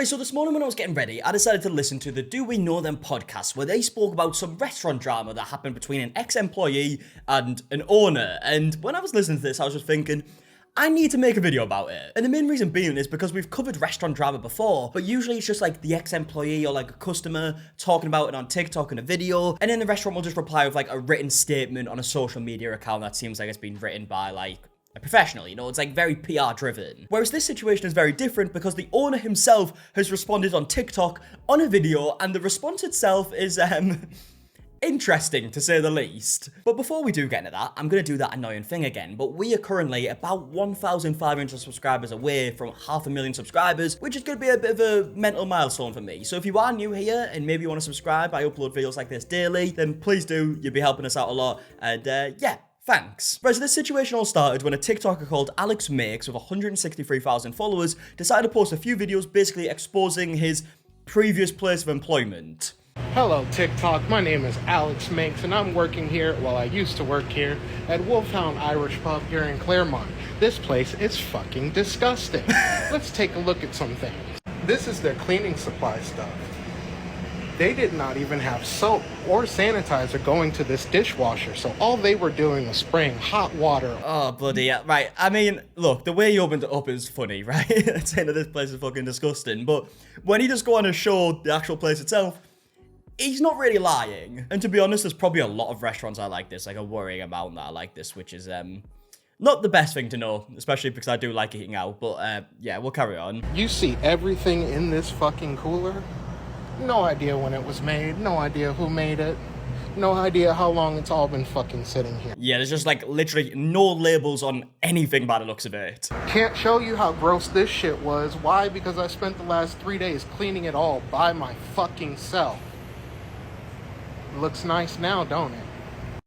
Right, so this morning when I was getting ready, I decided to listen to the Do We Know Them podcast, where they spoke about some restaurant drama that happened between an ex-employee and an owner. And when I was listening to this, I was just thinking, I need to make a video about it. And the main reason being is because we've covered restaurant drama before, but usually it's just like the ex-employee or like a customer talking about it on TikTok in a video, and then the restaurant will just reply with like a written statement on a social media account that seems like it's been written by like a professional, you know, it's like very PR driven. Whereas this situation is very different because the owner himself has responded on TikTok on a video, and the response itself is, interesting to say the least. But before we do get into that, I'm going to do that annoying thing again, but we are currently about 1,500 subscribers away from 500,000 subscribers, which is going to be a bit of a mental milestone for me. So if you are new here and maybe you want to subscribe, I upload videos like this daily, then please do, you'll be helping us out a lot, and yeah. Thanks. Right, so this situation all started when a TikToker called Alex Makes with 163,000 followers decided to post a few videos basically exposing his previous place of employment. Hello TikTok, my name is Alex Makes and I'm working here, well I used to work here, at Hound Irish Pub here in Claremont. This place is fucking disgusting. Let's take a look at some things. This is their cleaning supply stuff. They did not even have soap or sanitizer going to this dishwasher, so all they were doing was spraying hot water. Oh, bloody yeah. Right, I mean, look, the way he opened it up is funny, right? Saying that this place is fucking disgusting, but when he just go on and show the actual place itself, he's not really lying. And to be honest, there's probably a lot of restaurants I like this, like a worrying amount that I like this, which is, not the best thing to know, especially because I do like eating out, but, yeah, we'll carry on. You see everything in this fucking cooler? No idea when it was made, no idea who made it, no idea how long it's all been fucking sitting here. Yeah, there's just like literally no labels on anything by the looks of it. Can't show you how gross this shit was. Why? Because I spent the last 3 days cleaning it all by my fucking self. Looks nice now, don't it?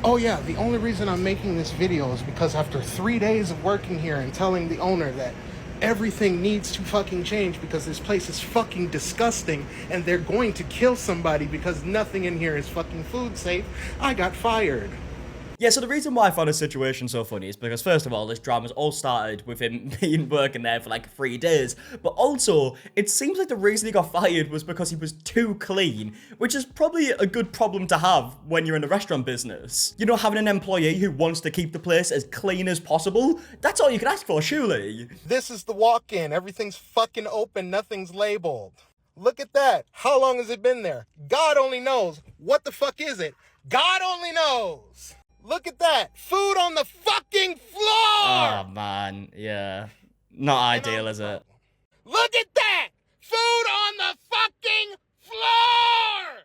Oh yeah, the only reason I'm making this video is because after 3 days of working here and telling the owner that everything needs to fucking change because this place is fucking disgusting and they're going to kill somebody because nothing in here is fucking food safe, I got fired. Yeah, so the reason why I found this situation so funny is because, first of all, this drama's all started with him being working there for like 3 days, but also, it seems like the reason he got fired was because he was too clean, which is probably a good problem to have when you're in the restaurant business. You know, having an employee who wants to keep the place as clean as possible, that's all you can ask for, surely. This is the walk-in. Everything's fucking open. Nothing's labeled. Look at that. How long has it been there? God only knows. What the fuck is it? God only knows. Look at that. Food on the fucking floor. Oh, man. Yeah. Not ideal, is it? Look at that. Food on the fucking floor.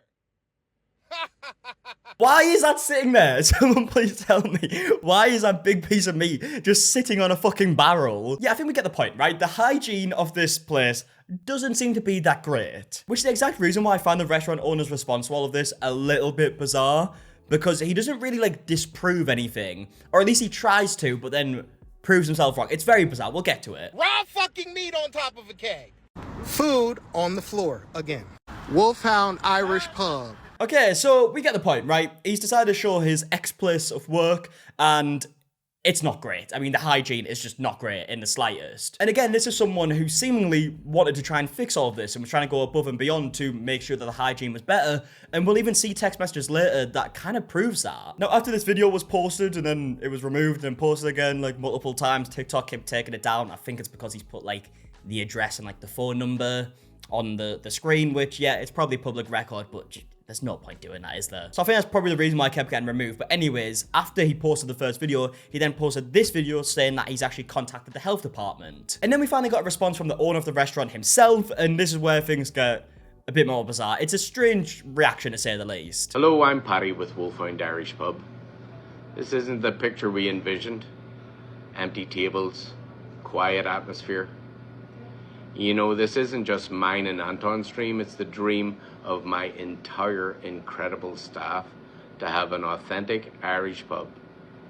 Why is that sitting there? Someone please tell me. Why is that big piece of meat just sitting on a fucking barrel? Yeah, I think we get the point, right? The hygiene of this place doesn't seem to be that great. Which is the exact reason why I find the restaurant owner's response to all of this a little bit bizarre. Because he doesn't really, like, disprove anything. Or at least he tries to, but then proves himself wrong. It's very bizarre. We'll get to it. Raw fucking meat on top of a keg. Food on the floor again. Hound Irish Pub. Okay, so we get the point, right? He's decided to show his ex-place of work, and it's not great. I mean, the hygiene is just not great in the slightest. And again, this is someone who seemingly wanted to try and fix all of this and was trying to go above and beyond to make sure that the hygiene was better. And we'll even see text messages later that kind of proves that. Now, after this video was posted and then it was removed and posted again like multiple times, TikTok kept taking it down. I think it's because he's put like the address and like the phone number on the screen, which, yeah, it's probably public record, but there's no point doing that, is there? So I think that's probably the reason why I kept getting removed. But anyways, after he posted the first video, he then posted this video saying that he's actually contacted the health department. And then we finally got a response from the owner of the restaurant himself, and this is where things get a bit more bizarre. It's a strange reaction, to say the least. Hello, I'm Paddy with Hound Irish Pub. This isn't the picture we envisioned. Empty tables, quiet atmosphere. You know, this isn't just mine and Anton's dream, it's the dream of my entire incredible staff to have an authentic Irish pub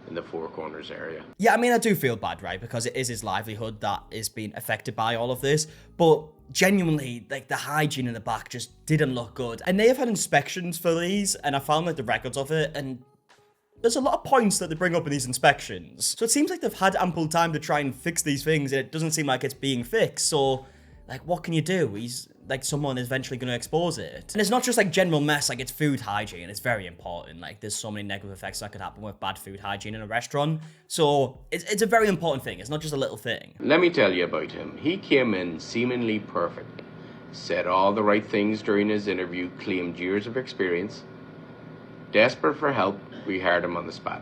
in the Four Corners area. Yeah, I mean, I do feel bad, right? Because it is his livelihood that is being affected by all of this. But genuinely, like, the hygiene in the back just didn't look good. And they have had inspections for these, and I found, like, the records of it, and there's a lot of points that they bring up in these inspections. So it seems like they've had ample time to try and fix these things, and it doesn't seem like it's being fixed. So, like, what can you do? He's like someone is eventually going to expose it. And it's not just like general mess, like it's food hygiene. It's very important. Like there's so many negative effects that could happen with bad food hygiene in a restaurant. So it's a very important thing. It's not just a little thing. Let me tell you about him. He came in seemingly perfect, said all the right things during his interview, claimed years of experience. Desperate for help, we hired him on the spot.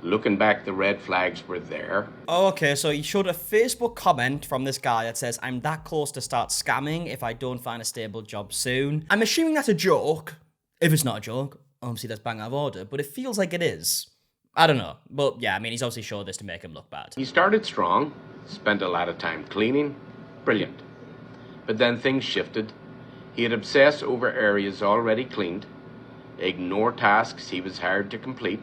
Looking back, the red flags were there. Oh, okay, so he showed a Facebook comment from this guy that says, I'm that close to start scamming if I don't find a stable job soon. I'm assuming that's a joke. If it's not a joke, obviously that's bang out of order, but it feels like it is. I don't know. But yeah, I mean, he's obviously showed this to make him look bad. He started strong, spent a lot of time cleaning. Brilliant. But then things shifted. He'd obsess over areas already cleaned, ignore tasks he was hired to complete.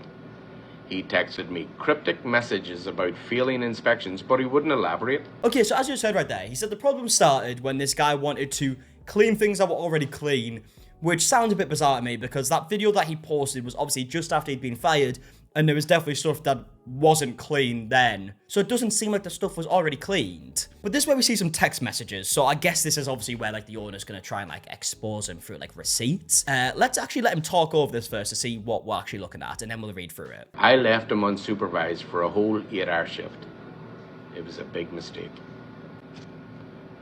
He texted me cryptic messages about failing inspections, but he wouldn't elaborate. Okay, so as you said right there, he said the problem started when this guy wanted to clean things that were already clean, which sounds a bit bizarre to me because that video that he posted was obviously just after he'd been fired, and there was definitely stuff that wasn't clean then. So it doesn't seem like the stuff was already cleaned. But this is where we see some text messages, so I guess this is obviously where like the owner's gonna try and like expose him through like receipts. Let's actually let him talk over this first to see what we're actually looking at, and then we'll read through it. I left him unsupervised for a whole 8-hour shift. It was a big mistake.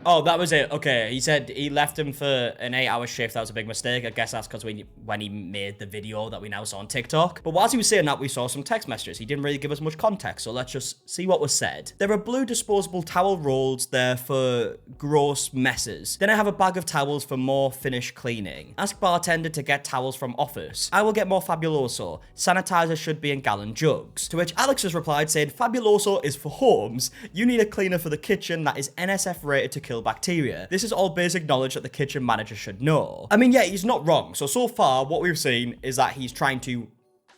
Oh, that was it. Okay, he said he left him for an 8-hour shift. That was a big mistake. I guess that's because when he made the video that we now saw on TikTok. But whilst he was saying that, we saw some text messages. He didn't really give us much context, so let's just see what was said. There are blue disposable towel rolls there for gross messes. Then I have a bag of towels for more finished cleaning. Ask bartender to get towels from office. I will get more Fabuloso. Sanitizer should be in gallon jugs. To which Alex has replied saying, Fabuloso is for homes. You need a cleaner for the kitchen that is NSF rated to kill bacteria. This is all basic knowledge that the kitchen manager should know. I mean, yeah, he's not wrong. So far, what we've seen is that he's trying to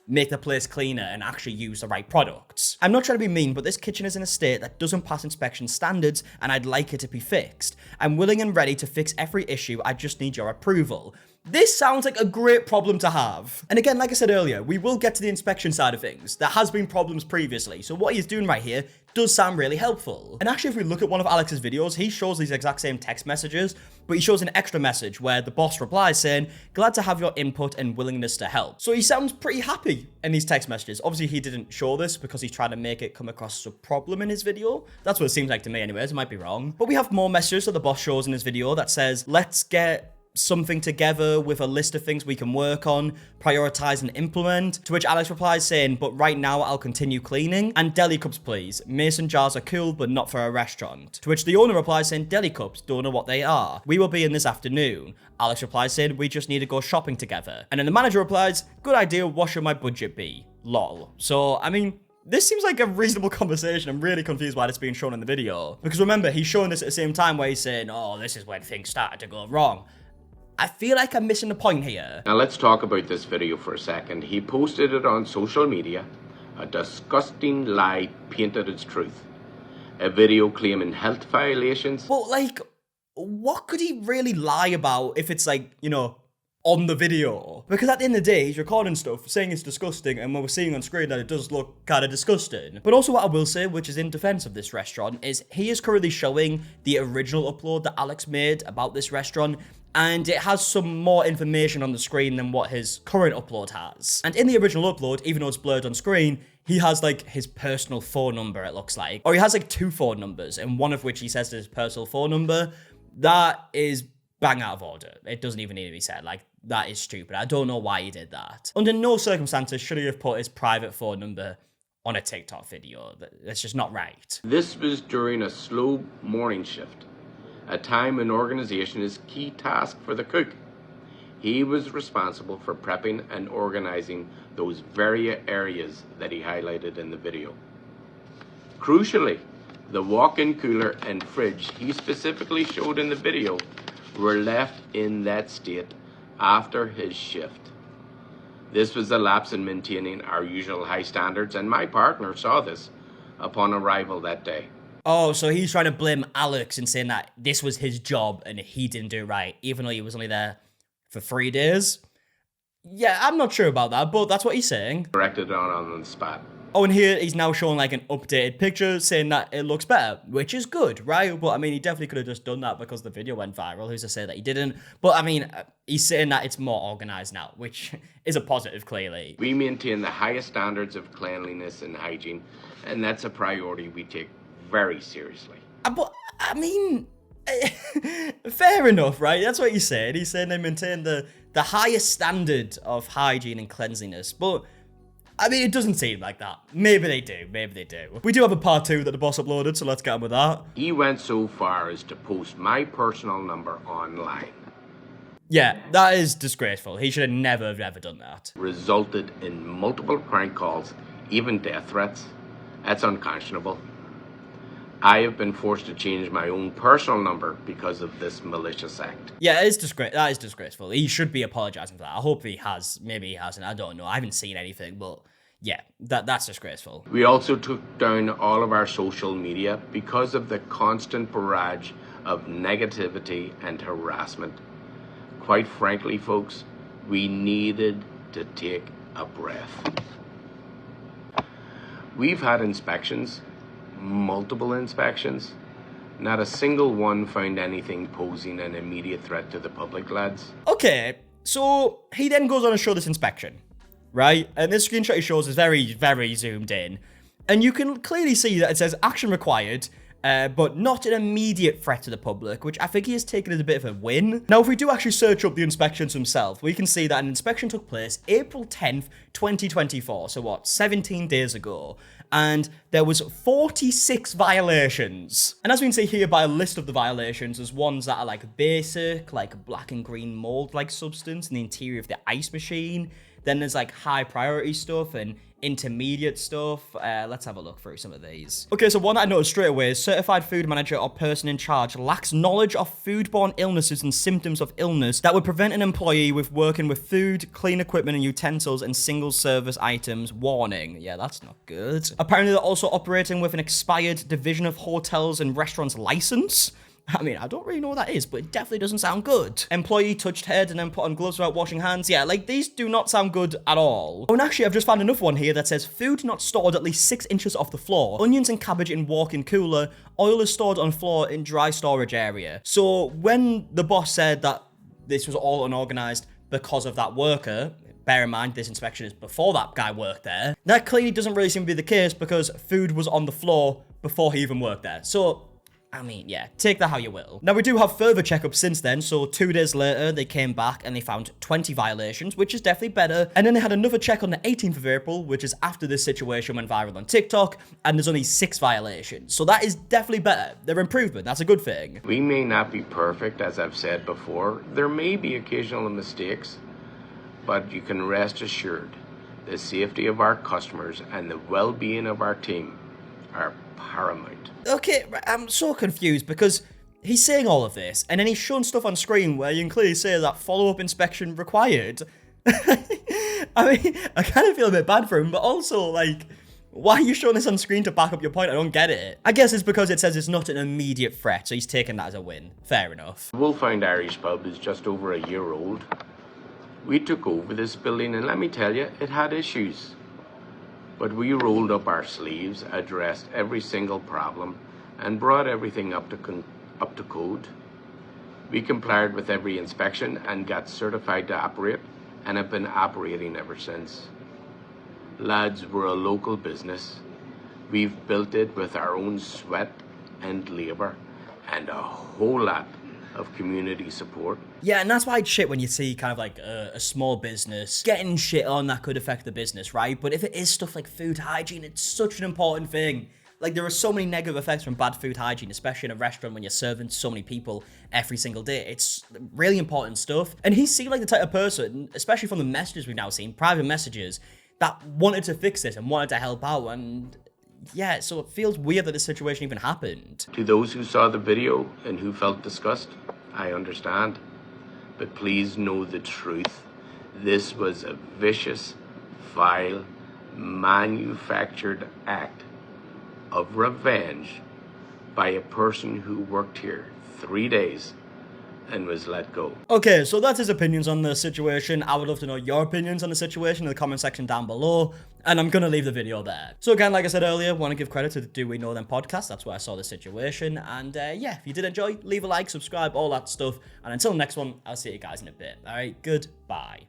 make the place cleaner and actually use the right products. I'm not trying to be mean, but this kitchen is in a state that doesn't pass inspection standards, and I'd like it to be fixed. I'm willing and ready to fix every issue. I just need your approval. This sounds like a great problem to have. And again, like I said earlier, we will get to the inspection side of things. There has been problems previously, so what he's doing right here does sound really helpful. And actually, if we look at one of Alex's videos, he shows these exact same text messages, but he shows an extra message where the boss replies saying, glad to have your input and willingness to help. So he sounds pretty happy in these text messages. Obviously, he didn't show this because he's trying to make it come across as a problem in his video. That's what it seems like to me anyways, it might be wrong. But we have more messages that the boss shows in his video that says, let's get something together with a list of things we can work on, prioritize and implement, to which Alex replies saying, but right now I'll continue cleaning, and deli cups please. Mason jars are cool, but not for a restaurant. To which the owner replies saying, deli cups, don't know what they are. We will be in this afternoon. Alex replies saying, we just need to go shopping together. And then the manager replies, good idea, what should my budget be? Lol. So, I mean, this seems like a reasonable conversation. I'm really confused why it's being shown in the video. Because remember, he's showing this at the same time where he's saying, oh, this is when things started to go wrong. I feel like I'm missing the point here. Now let's talk about this video for a second. He posted it on social media. A disgusting lie painted as truth. A video claiming health violations. But like, what could he really lie about if it's like, you know, on the video? Because at the end of the day, he's recording stuff, saying it's disgusting, and when we're seeing on screen that it does look kind of disgusting. But also what I will say, which is in defense of this restaurant, is he is currently showing the original upload that Alex made about this restaurant, and it has some more information on the screen than what his current upload has. And in the original upload, even though it's blurred on screen, he has like his personal phone number, it looks like. Or he has like 2 phone numbers, and one of which he says is his personal phone number. That is bang out of order. It doesn't even need to be said. Like, that is stupid. I don't know why he did that. Under no circumstances should he have put his private phone number on a TikTok video. That's just not right. This was during a slow morning shift, a time in organization is key task for the cook. He was responsible for prepping and organizing those very areas that he highlighted in the video. Crucially, the walk-in cooler and fridge he specifically showed in the video were left in that state after his shift. This was a lapse in maintaining our usual high standards, and my partner saw this upon arrival that day. Oh, so he's trying to blame Alex and saying that this was his job and he didn't do it right, even though he was only there for 3 days? Yeah, I'm not sure about that, but that's what he's saying. Corrected on the spot. Oh, and here he's now showing like an updated picture saying that it looks better, which is good, right? But I mean, he definitely could have just done that because the video went viral. Who's to say that he didn't? But I mean, he's saying that it's more organized now, which is a positive, clearly. We maintain the highest standards of cleanliness and hygiene, and that's a priority we take very seriously. But I mean, fair enough, right? That's what he said. He said they maintain the highest standard of hygiene and cleanliness, but I mean, it doesn't seem like that. Maybe they do. Maybe they do. We do have a part 2 that the boss uploaded, so let's get on with that. He went so far as to post my personal number online. Yeah, that is disgraceful. He should have never have ever done that. Resulted in multiple prank calls, even death threats. That's unconscionable. I have been forced to change my own personal number because of this malicious act. Yeah, that is disgraceful. He should be apologizing for that. I hope he has. Maybe he hasn't. I don't know. I haven't seen anything, but yeah, that's disgraceful. We also took down all of our social media because of the constant barrage of negativity and harassment. Quite frankly, folks, we needed to take a breath. We've had inspections, multiple inspections. Not a single one found anything posing an immediate threat to the public, lads. Okay, so he then goes on to show this inspection, right? And this screenshot he shows is very, very zoomed in. And you can clearly see that it says action required, but not an immediate threat to the public, which I think he has taken as a bit of a win. Now, if we do actually search up the inspections himself, we can see that an inspection took place April 10th, 2024. So what, 17 days ago. And there was 46 violations. And as we can see here by a list of the violations, there's ones that are like basic, like black and green mold-like substance in the interior of the ice machine. Then there's like high priority stuff and intermediate stuff. Let's have a look through some of these. Okay, so one that I noticed straight away is certified food manager or person in charge lacks knowledge of foodborne illnesses and symptoms of illness that would prevent an employee with working with food, clean equipment and utensils and single service items. Warning. Yeah, that's not good. Apparently they're also operating with an expired Division of Hotels and Restaurants license. I mean, I don't really know what that is, but it definitely doesn't sound good. Employee touched head and then put on gloves without washing hands. Yeah, like, these do not sound good at all. Oh, and actually, I've just found another one here that says food not stored at least 6 inches off the floor. Onions and cabbage in walk-in cooler. Oil is stored on floor in dry storage area. So when the boss said that this was all unorganized because of that worker, bear in mind, this inspection is before that guy worked there. That clearly doesn't really seem to be the case because food was on the floor before he even worked there. So I mean, yeah, take that how you will. Now, we do have further checkups since then, so 2 days later, they came back and they found 20 violations, which is definitely better. And then they had another check on the 18th of April, which is after this situation went viral on TikTok, and there's only 6 violations. So that is definitely better. They're improvement. That's a good thing. We may not be perfect, as I've said before. There may be occasional mistakes, but you can rest assured the safety of our customers and the well-being of our team are paramount. Okay, I'm so confused because he's saying all of this and then he's showing stuff on screen where you can clearly say that follow-up inspection required. I mean, I kind of feel a bit bad for him, but also, like, why are you showing this on screen to back up your point? I don't get it. I guess it's because it says it's not an immediate threat, so he's taking that as a win. Fair enough. Hound Irish Pub is just over a year old. We took over this building and let me tell you, it had issues. But we rolled up our sleeves, addressed every single problem, and brought everything up to code. We complied with every inspection and got certified to operate, and have been operating ever since. Lads, we're a local business. We've built it with our own sweat and labour, and a whole lot of community support. Yeah, and that's why it's shit when you see kind of like a small business getting shit on that could affect the business, right? But if it is stuff like food hygiene, it's such an important thing. Like, there are so many negative effects from bad food hygiene, especially in a restaurant when you're serving so many people every single day. It's really important stuff. And he seemed like the type of person, especially from the messages we've now seen, private messages, that wanted to fix this and wanted to help out. And yeah, so it feels weird that this situation even happened. To those who saw the video and who felt disgust, I understand. But please know the truth. This was a vicious, vile, manufactured act of revenge by a person who worked here 3 days and was let go. Okay, so that's his opinions on the situation. I would love to know your opinions on the situation in the comment section down below. And I'm going to leave the video there. So again, like I said earlier, want to give credit to the Do We Know Them podcast. That's where I saw the situation. And yeah, if you did enjoy, leave a like, subscribe, all that stuff. And until the next one, I'll see you guys in a bit. All right, goodbye.